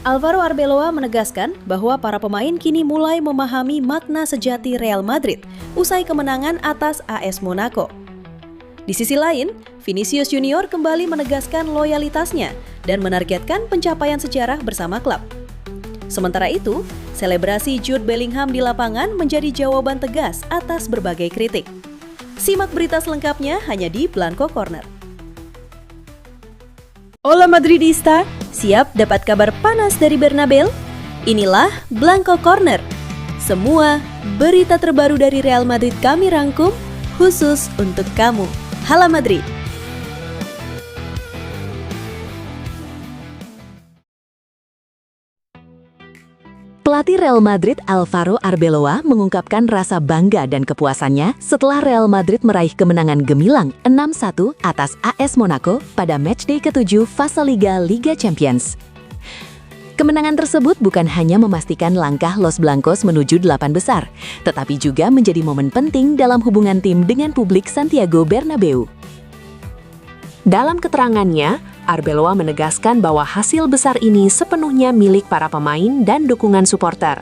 Alvaro Arbeloa menegaskan bahwa para pemain kini mulai memahami makna sejati Real Madrid usai kemenangan atas AS Monaco. Di sisi lain, Vinicius Junior kembali menegaskan loyalitasnya dan menargetkan pencapaian sejarah bersama klub. Sementara itu, selebrasi Jude Bellingham di lapangan menjadi jawaban tegas atas berbagai kritik. Simak berita selengkapnya hanya di Blanco Corner. Hola Madridista, siap dapat kabar panas dari Bernabeu? Inilah Blanco Corner. Semua berita terbaru dari Real Madrid kami rangkum khusus untuk kamu. Hala Madrid. Pelatih Real Madrid Alvaro Arbeloa mengungkapkan rasa bangga dan kepuasannya setelah Real Madrid meraih kemenangan gemilang 6-1 atas AS Monaco pada matchday ke-7 fase Liga Champions. Kemenangan tersebut bukan hanya memastikan langkah Los Blancos menuju 8 besar, tetapi juga menjadi momen penting dalam hubungan tim dengan publik Santiago Bernabeu. Dalam keterangannya, Arbeloa menegaskan bahwa hasil besar ini sepenuhnya milik para pemain dan dukungan supporter.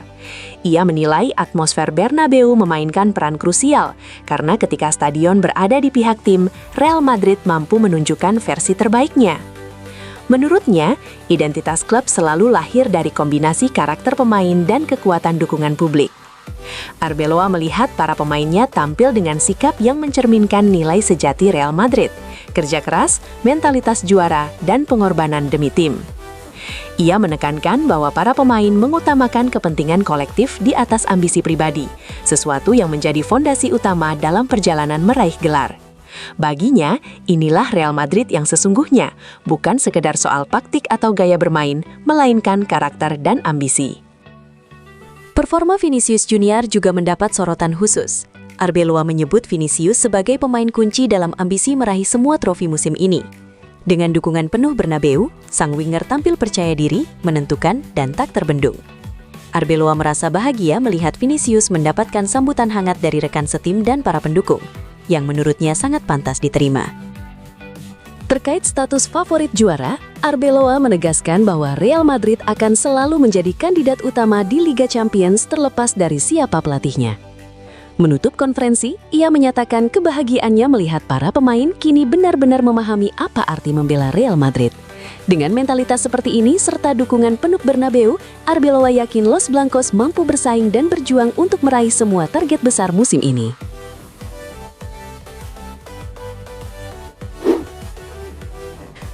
Ia menilai atmosfer Bernabeu memainkan peran krusial, karena ketika stadion berada di pihak tim, Real Madrid mampu menunjukkan versi terbaiknya. Menurutnya, identitas klub selalu lahir dari kombinasi karakter pemain dan kekuatan dukungan publik. Arbeloa melihat para pemainnya tampil dengan sikap yang mencerminkan nilai sejati Real Madrid, kerja keras, mentalitas juara, dan pengorbanan demi tim. Ia menekankan bahwa para pemain mengutamakan kepentingan kolektif di atas ambisi pribadi, sesuatu yang menjadi fondasi utama dalam perjalanan meraih gelar. Baginya, inilah Real Madrid yang sesungguhnya, bukan sekedar soal taktik atau gaya bermain, melainkan karakter dan ambisi. Performa Vinicius Junior juga mendapat sorotan khusus. Arbeloa menyebut Vinicius sebagai pemain kunci dalam ambisi meraih semua trofi musim ini. Dengan dukungan penuh Bernabeu, sang winger tampil percaya diri, menentukan, dan tak terbendung. Arbeloa merasa bahagia melihat Vinicius mendapatkan sambutan hangat dari rekan setim dan para pendukung, yang menurutnya sangat pantas diterima. Terkait status favorit juara, Arbeloa menegaskan bahwa Real Madrid akan selalu menjadi kandidat utama di Liga Champions terlepas dari siapa pelatihnya. Menutup konferensi, ia menyatakan kebahagiaannya melihat para pemain kini benar-benar memahami apa arti membela Real Madrid. Dengan mentalitas seperti ini serta dukungan penuh Bernabeu, Arbeloa yakin Los Blancos mampu bersaing dan berjuang untuk meraih semua target besar musim ini.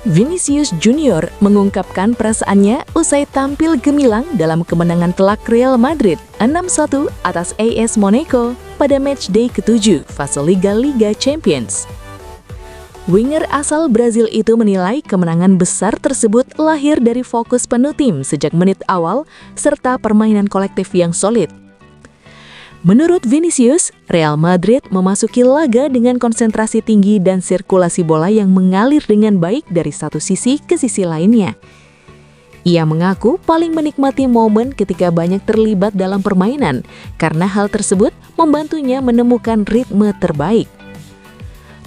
Vinicius Junior mengungkapkan perasaannya usai tampil gemilang dalam kemenangan telak Real Madrid 6-1 atas AS Monaco pada matchday ke-7 fase Liga Champions. Winger asal Brazil itu menilai kemenangan besar tersebut lahir dari fokus penuh tim sejak menit awal serta permainan kolektif yang solid. Menurut Vinicius, Real Madrid memasuki laga dengan konsentrasi tinggi dan sirkulasi bola yang mengalir dengan baik dari satu sisi ke sisi lainnya. Ia mengaku paling menikmati momen ketika banyak terlibat dalam permainan, karena hal tersebut membantunya menemukan ritme terbaik.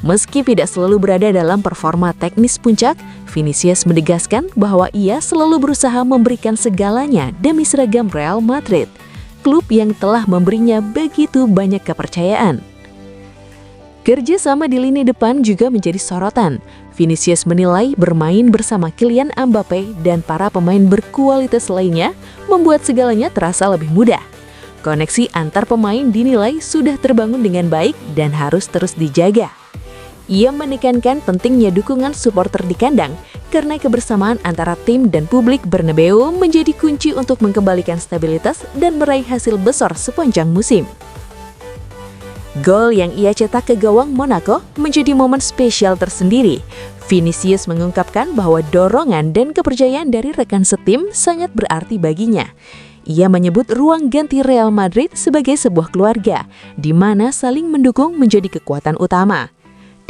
Meski tidak selalu berada dalam performa teknis puncak, Vinicius menegaskan bahwa ia selalu berusaha memberikan segalanya demi seragam Real Madrid, klub yang telah memberinya begitu banyak kepercayaan. Kerja sama di lini depan juga menjadi sorotan. Vinicius menilai bermain bersama Kylian Mbappe dan para pemain berkualitas lainnya membuat segalanya terasa lebih mudah. Koneksi antar pemain dinilai sudah terbangun dengan baik dan harus terus dijaga. Ia menekankan pentingnya dukungan supporter di kandang karena kebersamaan antara tim dan publik Bernabeu menjadi kunci untuk mengembalikan stabilitas dan meraih hasil besar sepanjang musim. Gol yang ia cetak ke gawang Monaco menjadi momen spesial tersendiri. Vinicius mengungkapkan bahwa dorongan dan kepercayaan dari rekan setim sangat berarti baginya. Ia menyebut ruang ganti Real Madrid sebagai sebuah keluarga, di mana saling mendukung menjadi kekuatan utama.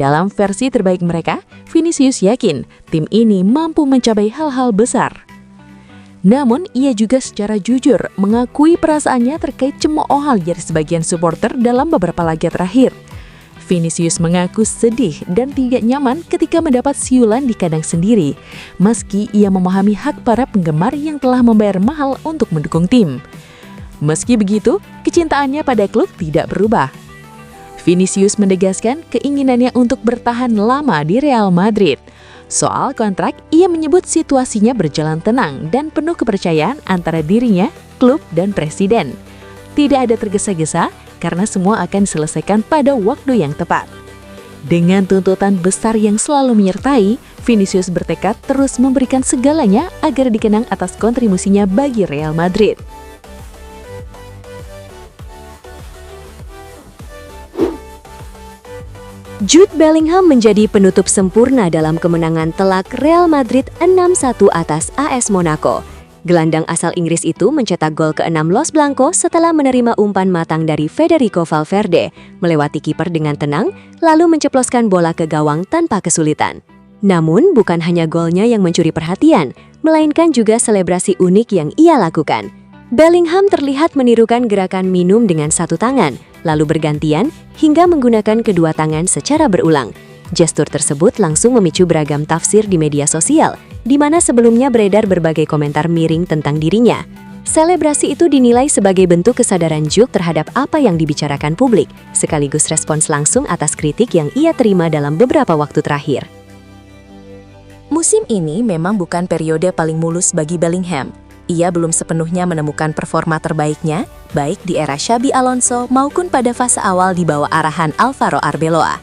Dalam versi terbaik mereka, Vinicius yakin tim ini mampu mencapai hal-hal besar. Namun, ia juga secara jujur mengakui perasaannya terkait cemoohan dari sebagian supporter dalam beberapa laga terakhir. Vinicius mengaku sedih dan tidak nyaman ketika mendapat siulan di kandang sendiri, meski ia memahami hak para penggemar yang telah membayar mahal untuk mendukung tim. Meski begitu, kecintaannya pada klub tidak berubah. Vinicius menegaskan keinginannya untuk bertahan lama di Real Madrid. Soal kontrak, ia menyebut situasinya berjalan tenang dan penuh kepercayaan antara dirinya, klub, dan presiden. Tidak ada tergesa-gesa karena semua akan diselesaikan pada waktu yang tepat. Dengan tuntutan besar yang selalu menyertai, Vinicius bertekad terus memberikan segalanya agar dikenang atas kontribusinya bagi Real Madrid. Jude Bellingham menjadi penutup sempurna dalam kemenangan telak Real Madrid 6-1 atas AS Monaco. Gelandang asal Inggris itu mencetak gol ke-6 Los Blancos setelah menerima umpan matang dari Federico Valverde, melewati kiper dengan tenang, lalu menceploskan bola ke gawang tanpa kesulitan. Namun, bukan hanya golnya yang mencuri perhatian, melainkan juga selebrasi unik yang ia lakukan. Bellingham terlihat menirukan gerakan minum dengan satu tangan, lalu bergantian hingga menggunakan kedua tangan secara berulang. Gestur tersebut langsung memicu beragam tafsir di media sosial, di mana sebelumnya beredar berbagai komentar miring tentang dirinya. Selebrasi itu dinilai sebagai bentuk kesadaran Jude terhadap apa yang dibicarakan publik, sekaligus respons langsung atas kritik yang ia terima dalam beberapa waktu terakhir. Musim ini memang bukan periode paling mulus bagi Bellingham. Ia belum sepenuhnya menemukan performa terbaiknya, baik di era Xabi Alonso maupun pada fase awal di bawah arahan Alvaro Arbeloa.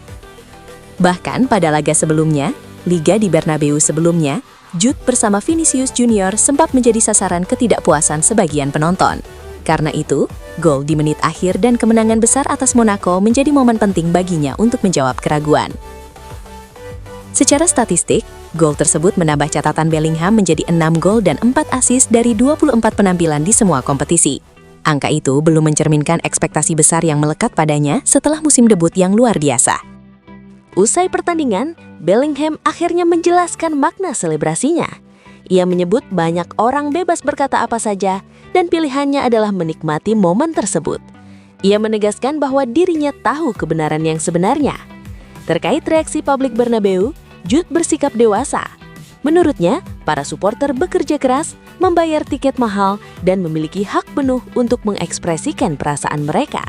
Bahkan pada laga sebelumnya, Liga di Bernabeu sebelumnya, Jude bersama Vinicius Junior sempat menjadi sasaran ketidakpuasan sebagian penonton. Karena itu, gol di menit akhir dan kemenangan besar atas Monaco menjadi momen penting baginya untuk menjawab keraguan. Secara statistik, gol tersebut menambah catatan Bellingham menjadi 6 gol dan 4 assist dari 24 penampilan di semua kompetisi. Angka itu belum mencerminkan ekspektasi besar yang melekat padanya setelah musim debut yang luar biasa. Usai pertandingan, Bellingham akhirnya menjelaskan makna selebrasinya. Ia menyebut banyak orang bebas berkata apa saja dan pilihannya adalah menikmati momen tersebut. Ia menegaskan bahwa dirinya tahu kebenaran yang sebenarnya. Terkait reaksi publik Bernabeu, Jude bersikap dewasa. Menurutnya, para supporter bekerja keras, membayar tiket mahal, dan memiliki hak penuh untuk mengekspresikan perasaan mereka.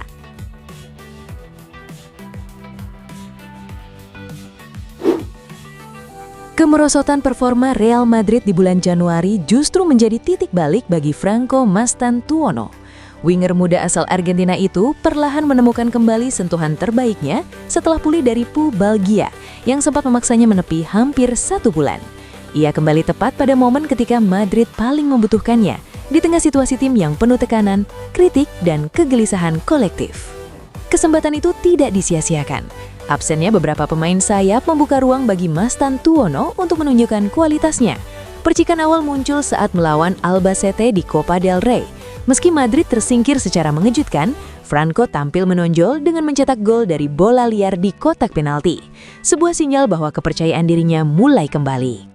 Kemerosotan performa Real Madrid di bulan Januari justru menjadi titik balik bagi Franco Mastantuono. Winger muda asal Argentina itu perlahan menemukan kembali sentuhan terbaiknya setelah pulih dari pubalgia yang sempat memaksanya menepi hampir 1 bulan. Ia kembali tepat pada momen ketika Madrid paling membutuhkannya di tengah situasi tim yang penuh tekanan, kritik, dan kegelisahan kolektif. Kesempatan itu tidak disia-siakan. Absennya beberapa pemain sayap membuka ruang bagi Mastantuono untuk menunjukkan kualitasnya. Percikan awal muncul saat melawan Albacete di Copa del Rey. Meski Madrid tersingkir secara mengejutkan, Franco tampil menonjol dengan mencetak gol dari bola liar di kotak penalti. Sebuah sinyal bahwa kepercayaan dirinya mulai kembali.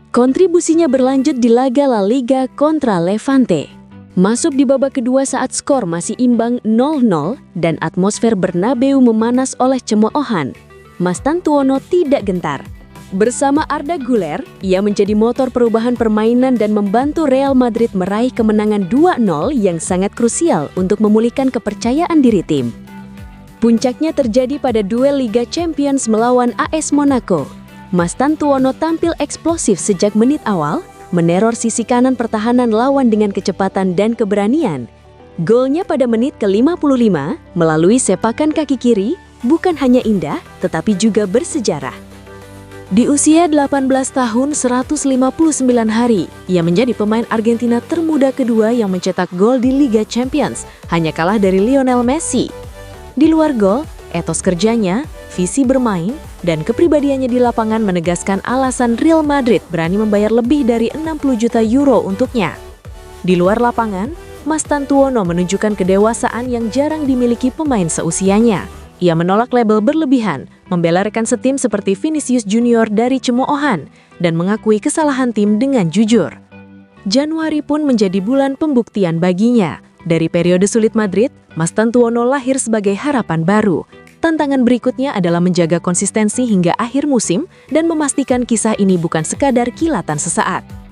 Kontribusinya berlanjut di laga La Liga kontra Levante. Masuk di babak kedua saat skor masih imbang 0-0 dan atmosfer Bernabeu memanas oleh cemoohan. Mastantuono tidak gentar. Bersama Arda Güler, ia menjadi motor perubahan permainan dan membantu Real Madrid meraih kemenangan 2-0 yang sangat krusial untuk memulihkan kepercayaan diri tim. Puncaknya terjadi pada duel Liga Champions melawan AS Monaco. Mastantuono tampil eksplosif sejak menit awal, meneror sisi kanan pertahanan lawan dengan kecepatan dan keberanian. Golnya pada menit ke-55 melalui sepakan kaki kiri bukan hanya indah, tetapi juga bersejarah. Di usia 18 tahun 159 hari, ia menjadi pemain Argentina termuda kedua yang mencetak gol di Liga Champions, hanya kalah dari Lionel Messi. Di luar gol, etos kerjanya, visi bermain, dan kepribadiannya di lapangan menegaskan alasan Real Madrid berani membayar lebih dari 60 juta euro untuknya. Di luar lapangan, Mastantuono menunjukkan kedewasaan yang jarang dimiliki pemain seusianya. Ia menolak label berlebihan, membela rekan setim seperti Vinicius Junior dari cemoohan, dan mengakui kesalahan tim dengan jujur. Januari pun menjadi bulan pembuktian baginya. Dari periode sulit Madrid, Mastantuono lahir sebagai harapan baru. Tantangan berikutnya adalah menjaga konsistensi hingga akhir musim dan memastikan kisah ini bukan sekadar kilatan sesaat.